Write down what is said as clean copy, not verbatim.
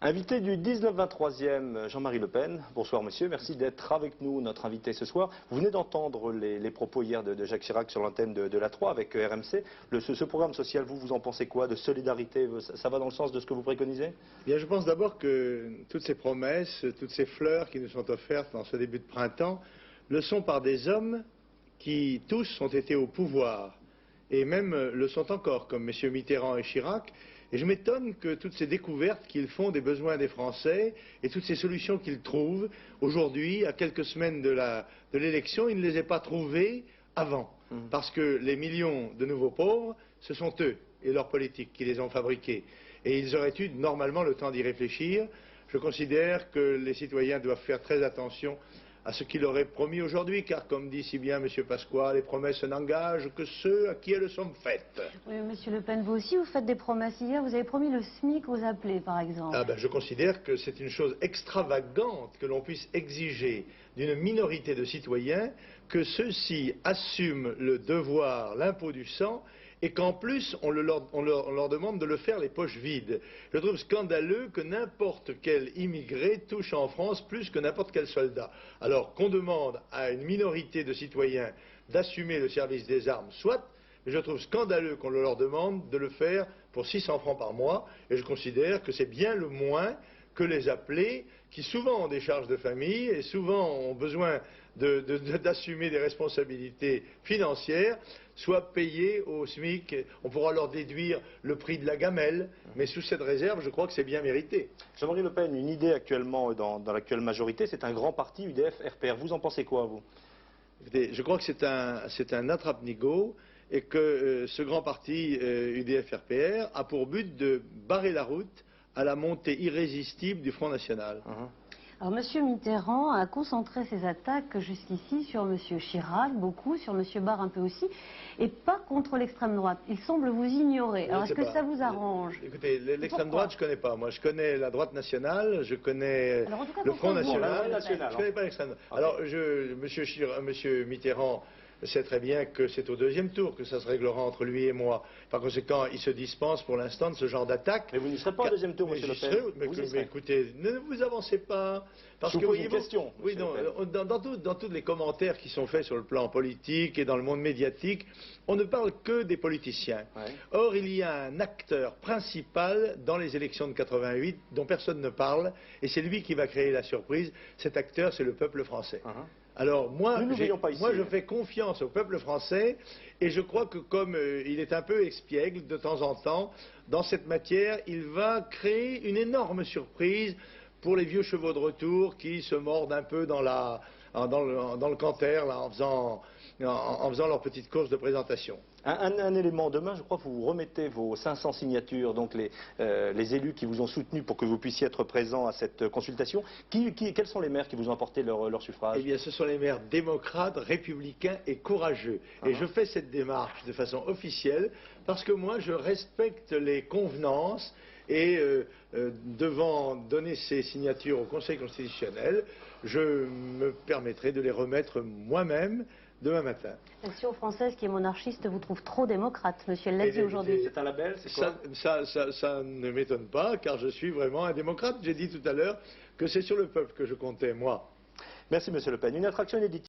Invité du 19-23e, Jean-Marie Le Pen. Bonsoir monsieur, merci d'être avec nous, notre invité ce soir. Vous venez d'entendre les propos hier de Jacques Chirac sur l'antenne de la 3 avec RMC. Ce programme social, vous en pensez quoi? De solidarité, ça va dans le sens de ce que vous préconisez? Bien, je pense d'abord que toutes ces promesses, toutes ces fleurs qui nous sont offertes dans ce début de printemps, le sont par des hommes qui tous ont été au pouvoir et même le sont encore, comme messieurs Mitterrand et Chirac. Et je m'étonne que toutes ces découvertes qu'ils font des besoins des Français et toutes ces solutions qu'ils trouvent aujourd'hui, à quelques semaines de l'élection, ils ne les aient pas trouvées avant. Parce que les millions de nouveaux pauvres, ce sont eux et leur politique qui les ont fabriqués. Et ils auraient eu normalement le temps d'y réfléchir. Je considère que les citoyens doivent faire très attention à ce qu'il aurait promis aujourd'hui, car comme dit si bien M. Pasqua, les promesses n'engagent que ceux à qui elles sont faites. Oui, M. Le Pen, vous aussi, vous faites des promesses. Hier, vous avez promis le SMIC aux appelés, par exemple. Ah ben, je considère que c'est une chose extravagante que l'on puisse exiger d'une minorité de citoyens que ceux-ci assument le devoir, l'impôt du sang, et qu'en plus, on leur demande de le faire les poches vides. Je trouve scandaleux que n'importe quel immigré touche en France plus que n'importe quel soldat. Alors qu'on demande à une minorité de citoyens d'assumer le service des armes, soit, mais je trouve scandaleux qu'on leur demande de le faire pour 600 francs par mois, et je considère que c'est bien le moins que les appelés, qui souvent ont des charges de famille et souvent ont besoin d'assumer des responsabilités financières, soient payés au SMIC. On pourra leur déduire le prix de la gamelle, mais sous cette réserve, je crois que c'est bien mérité. Jean-Marie Le Pen, une idée actuellement dans l'actuelle majorité, c'est un grand parti UDF-RPR. Vous en pensez quoi, vous? Écoutez, je crois que c'est un attrape-nigo et que ce grand parti UDF-RPR a pour but de barrer la route à la montée irrésistible du Front National. Alors, M. Mitterrand a concentré ses attaques jusqu'ici sur M. Chirac, beaucoup, sur M. Barre un peu aussi, et pas contre l'extrême droite. Il semble vous ignorer. Alors, est-ce que ça vous arrange? Écoutez, l'extrême droite, je ne connais pas. Moi, je connais la droite nationale, je connais le Front National. Je ne connais pas l'extrême droite. Alors, M. Mitterrand sait très bien que c'est au deuxième tour que ça se réglera entre lui et moi. Par conséquent, il se dispense pour l'instant de ce genre d'attaque. Mais vous ne serez pas au deuxième tour, M. Le Pen. Mais écoutez, ne vous avancez pas. Parce que une question. Oui, dans tous les commentaires qui sont faits sur le plan politique et dans le monde médiatique, on ne parle que des politiciens. Ouais. Or, il y a un acteur principal dans les élections de 88 dont personne ne parle, et c'est lui qui va créer la surprise. Cet acteur, c'est le peuple français. Alors moi, je fais confiance au peuple français et je crois que comme il est un peu espiègle de temps en temps, dans cette matière, il va créer une énorme surprise pour les vieux chevaux de retour qui se mordent un peu dans le canter là, en faisant leur petite course de présentation. Un élément, demain, je crois que vous remettez vos 500 signatures, donc les élus qui vous ont soutenu pour que vous puissiez être présents à cette consultation. Quels sont les maires qui vous ont apporté leur suffrage? Eh bien, ce sont les maires démocrates, républicains et courageux. Et je fais cette démarche de façon officielle parce que moi, je respecte les convenances et devant donner ces signatures au Conseil constitutionnel, je me permettrai de les remettre moi-même demain matin. L'action française qui est monarchiste vous trouve trop démocrate, monsieur l'a dit aujourd'hui. C'est un label, c'est quoi? Ça ne m'étonne pas, car je suis vraiment un démocrate. J'ai dit tout à l'heure que c'est sur le peuple que je comptais, moi. Merci, monsieur Le Pen. Une attraction inédite.